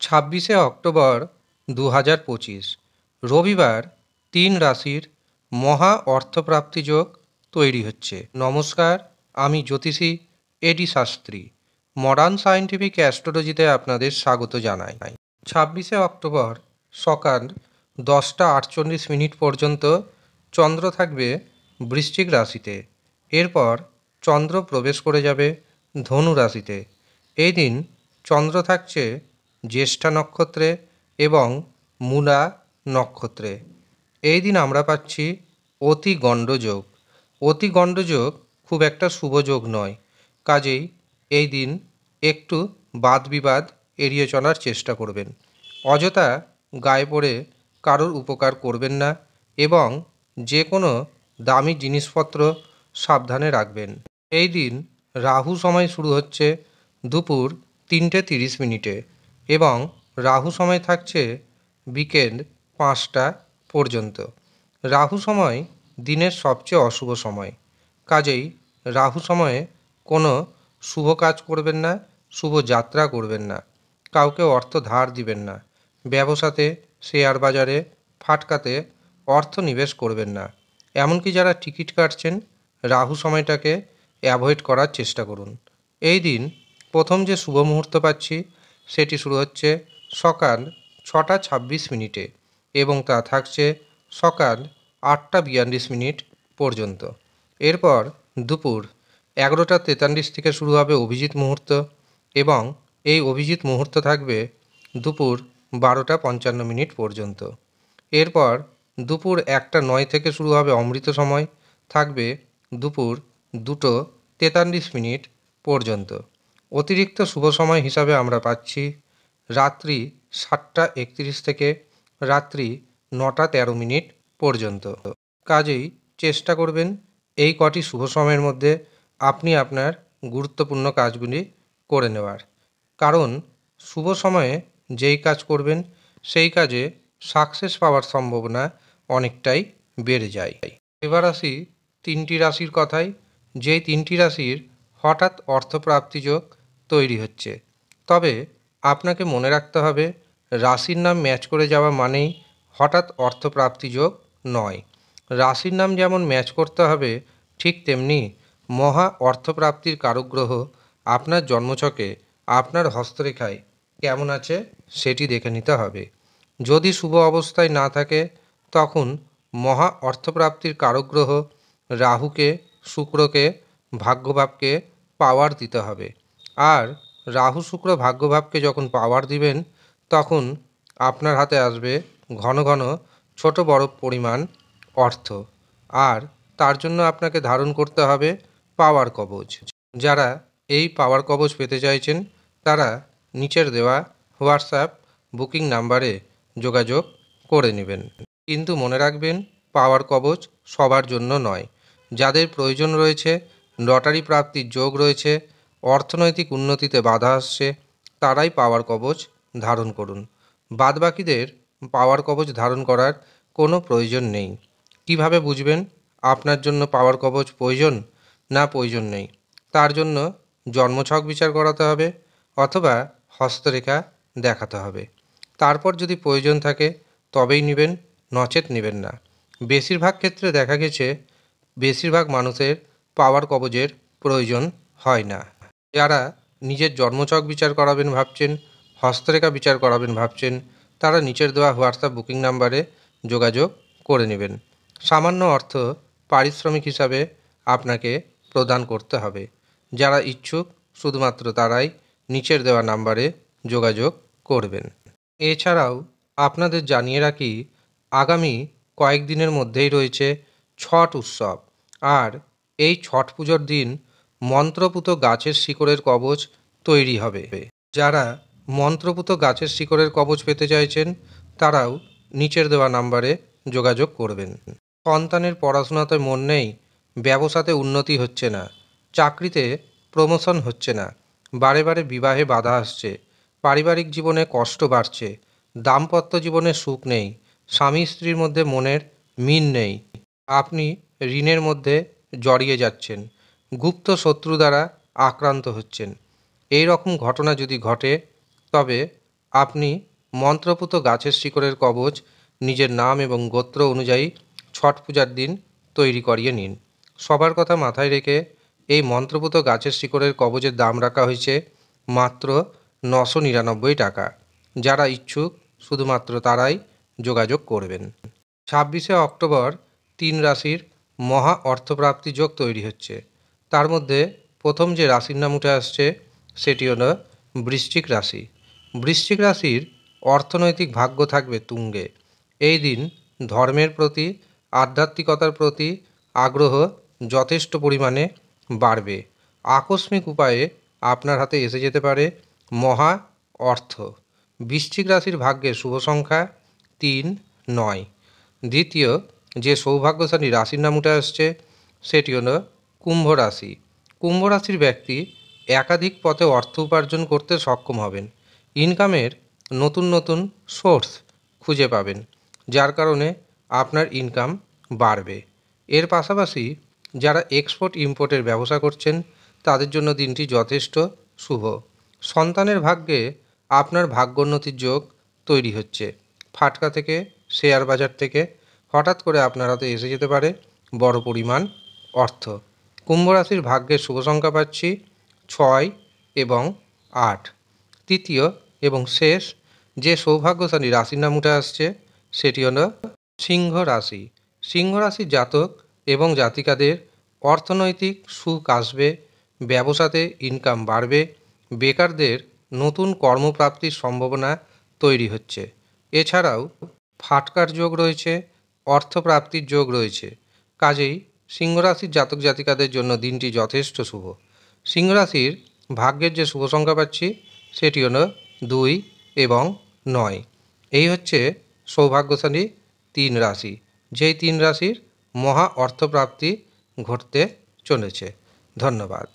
26 October 2025 রবিবার 3 রাশির মহা অর্থপ্রাপ্তি যোগ তৈরি হচ্ছে। নমস্কার, আমি জ্যোতিষী এডি শাস্ত্রী মডার্ন সায়েন্টিফিক অ্যাস্ট্রোলজিতে আপনাদের স্বাগত জানাই। 26 অক্টোবর সকাল 10টা 48 পর্যন্ত চন্দ্র থাকবে বৃশ্চিক রাশিতে। এরপর চন্দ্র প্রবেশ করে যাবে ধনু রাশিতে। এই দিন চন্দ্র থাকছে জ্যেষ্ঠা নক্ষত্রে এবং মূলা নক্ষত্রে। এই দিন আমরা পাচ্ছি অতি গণ্ডযোগ। অতি গণ্ডযোগ খুব একটা শুভ যোগ নয়, কাজেই এই দিন একটু বাদ বিবাদ এড়িয়ে চলার চেষ্টা করবেন। অযথা গায়ে পড়ে কারোর উপকার করবেন না এবং যে কোনো দামি জিনিসপত্র সাবধানে রাখবেন। এই দিন রাহু সময় শুরু হচ্ছে দুপুর 3:30 এবং রাহু সময় থাকছে বিকেল 5টা পর্যন্ত। রাহু সময় দিনের সবচেয়ে অশুভ সময়, কাজেই রাহু সময়ে কোনো শুভ কাজ করবেন না, শুভ যাত্রা করবেন না, কাউকে অর্থ ধার দিবেন না, ব্যবসাতে শেয়ার বাজারে ফাটকাতে অর্থ নিবেশ করবেন না। এমনকি যারা টিকিট কাটছেন রাহু সময়টাকে অ্যাভয়েড করার চেষ্টা করুন। এই দিন প্রথম যে শুভ মুহূর্ত পাচ্ছি সেটি শুরু হচ্ছে সকাল 6টা 26 এবং তা থাকছে সকাল 8টা 42 পর্যন্ত। এরপর দুপুর 11টা 43 থেকে শুরু হবে অভিজিৎ মুহূর্ত এবং এই অভিজিৎ মুহূর্ত থাকবে দুপুর 12টা 55 পর্যন্ত। এরপর দুপুর 1টা 9 থেকে শুরু হবে অমৃত সময়, থাকবে দুপুর 2টো 43 পর্যন্ত। অতিরিক্ত শুভ সময় হিসাবে আমরা পাচ্ছি রাত্রি 7টা 31 থেকে রাত্রি 9টা 13 পর্যন্ত। কাজেই চেষ্টা করবেন এই কটি শুভ সময়ের মধ্যে আপনি আপনার গুরুত্বপূর্ণ কাজগুলি করে নেওয়ার, কারণ শুভ সময়ে যেই কাজ করবেন সেই কাজে সাকসেস পাওয়ার সম্ভাবনা অনেকটাই বেড়ে যায়। এবার আসি 3টি রাশির কথায়, যেই 3টি রাশির হঠাৎ অর্থপ্রাপ্তি যোগ তৈরি হচ্ছে। তবে আপনাকে মনে রাখতে হবে রাশির নাম ম্যাচ করে যাওয়া মানেই হঠাৎ অর্থপ্রাপ্তি যোগ নয়। রাশির নাম যেমন ম্যাচ করতে হবে ঠিক তেমনি মহা অর্থপ্রাপ্তির কারক গ্রহ আপনার জন্মছকে আপনার হস্তরেখায় কেমন আছে সেটি দেখে নিতে হবে। যদি শুভ অবস্থায় না থাকে তখন মহা অর্থপ্রাপ্তির কারক গ্রহ রাহুকে, শুক্রকে, ভাগ্যভাবকে পাওয়ার দিতে হবে। আর রাহু শুক্র ভাগ্যভাবকে যখন পাওয়ার দিবেন তখন আপনার হাতে আসবে ঘন ঘন ছোট বড় পরিমাণ অর্থ। আর তার জন্য আপনাকে ধারণ করতে হবে পাওয়ার কবচ। যারা এই পাওয়ার কবচ পেতে চাইছেন তারা নিচের দেওয়া হোয়াটসঅ্যাপ বুকিং নাম্বারে যোগাযোগ করে নেবেন। কিন্তু মনে রাখবেন পাওয়ার কবচ সবার জন্য নয়। যাদের প্রয়োজন রয়েছে, লটারি প্রাপ্তির যোগ রয়েছে, অর্থনৈতিক উন্নতিতে বাধা আসছে, তারাই পাওয়ার কবচ ধারণ করুন। বাদবাকিদের পাওয়ার কবচ ধারণ করার কোনো প্রয়োজন নেই। কিভাবে বুঝবেন আপনার জন্য পাওয়ার কবচ প্রয়োজন না প্রয়োজন নেই? তার জন্য জন্মছক বিচার করাতে হবে অথবা হস্তরেখা দেখাতে হবে। তারপর যদি প্রয়োজন থাকে তবেই নেবেন, নচেত নেবেন না। বেশিরভাগ ক্ষেত্রে দেখা গেছে বেশিরভাগ মানুষের পাওয়ার কবচের প্রয়োজন হয় না। যারা নিজের জন্মছক বিচার করাবেন ভাবছেন, হস্তরেখা বিচার করাবেন ভাবছেন, তারা নিচের দেওয়া হোয়াটসঅ্যাপ বুকিং নাম্বারে যোগাযোগ করে নেবেন। সামান্য অর্থ পারিশ্রমিক হিসাবে আপনাকে প্রদান করতে হবে। যারা ইচ্ছুক শুধুমাত্র তারাই নিচের দেওয়া নাম্বারে যোগাযোগ করবেন। এছাড়াও আপনাদের জানিয়ে রাখি আগামী কয়েকদিনের মধ্যেই রয়েছে ছট উৎসব। আর এই ছট পুজোর দিন মন্ত্রপুত গাছের শিকড়ের কবচ তৈরি হবে। যারা মন্ত্রপুত গাছের শিকড়ের কবচ পেতে চাইছেন তারাও নিচের দেওয়া নাম্বারে যোগাযোগ করবেন। সন্তানের পড়াশোনাতে মন নেই, ব্যবসাতে উন্নতি হচ্ছে না, চাকরিতে প্রমোশন হচ্ছে না, বারে বারে বিবাহে বাধা আসছে, পারিবারিক জীবনে কষ্ট বাড়ছে, দাম্পত্য জীবনে সুখ নেই, স্বামী স্ত্রীর মধ্যে মনের মিল নেই, আপনি ঋণের মধ্যে জড়িয়ে যাচ্ছেন, গুপ্ত শত্রু দ্বারা আক্রান্ত হচ্ছেন, এই রকম ঘটনা যদি ঘটে তবে আপনি মন্ত্রপুত গাছের শিকড়ের কবচ নিজের নাম এবং গোত্র অনুযায়ী ছট পূজার দিন তৈরি করিয়ে নিন। সবার কথা মাথায় রেখে এই মন্ত্রপুত গাছের শিকড়ের কবচের দাম রাখা হয়েছে মাত্র 999 টাকা। যারা ইচ্ছুক শুধুমাত্র তারাই যোগাযোগ করবেন। 26শে অক্টোবর 3 রাশির মহা অর্থপ্রাপ্তি যোগ তৈরি হচ্ছে। তার মধ্যে প্রথম যে রাশির নাম উঠে আসছে সেটি হলো বৃশ্চিক রাশি। বৃশ্চিক রাশির অর্থনৈতিক ভাগ্য থাকবে তুঙ্গে। এই দিন ধর্মের প্রতি, আধ্যাত্মিকতার প্রতি আগ্রহ যথেষ্ট পরিমাণে বাড়বে। আকস্মিক উপায়ে আপনার হাতে এসে যেতে পারে মহা অর্থ। বৃশ্চিক রাশির ভাগ্যের শুভ সংখ্যা 3, 9। দ্বিতীয় যে সৌভাগ্যশালী রাশির নাম উঠে আসছে সেটি হলো কুম্ভ রাশি। কুম্ভ রাশির ব্যক্তি একাধিক পথে অর্থ উপার্জন করতে সক্ষম হবেন। ইনকামের নতুন নতুন সোর্স খুঁজে পাবেন, যার কারণে আপনার ইনকাম বাড়বে। এর পাশাপাশি যারা এক্সপোর্ট ইম্পোর্টের ব্যবসা করছেন তাদের জন্য দিনটি যথেষ্ট শুভ। সন্তানের ভাগ্যে আপনার ভাগ্যোন্নতির যোগ তৈরি হচ্ছে। ফাটকা থেকে, শেয়ার বাজার থেকে হঠাৎ করে আপনার হাতে এসে যেতে পারে বড় পরিমাণ অর্থ। কুম্ভ রাশির ভাগ্যের শুভ সংখ্যা পাচ্ছি 6 এবং 8। তৃতীয় এবং শেষ যে সৌভাগ্যশালী রাশির নাম উঠে আসছে সেটি হলো সিংহ রাশি। সিংহ রাশির জাতক এবং জাতিকাদের অর্থনৈতিক সুখ আসবে, ব্যবসাতে ইনকাম বাড়বে, বেকারদের নতুন কর্মপ্রাপ্তির সম্ভাবনা তৈরি হচ্ছে। এছাড়াও ফাটকার যোগ রয়েছে, অর্থপ্রাপ্তির যোগ রয়েছে। কাজেই সিংহরাশির জাতক জাতিকাদের জন্য দিনটি যথেষ্ট শুভ। সিংহরাশির ভাগ্যের যে শুভ সংখ্যা পাচ্ছি সেটি হলো 2 এবং 9। এই হচ্ছে সৌভাগ্যশালী 3 রাশি, যেই 3 রাশির মহা অর্থপ্রাপ্তি ঘটতে চলেছে। ধন্যবাদ।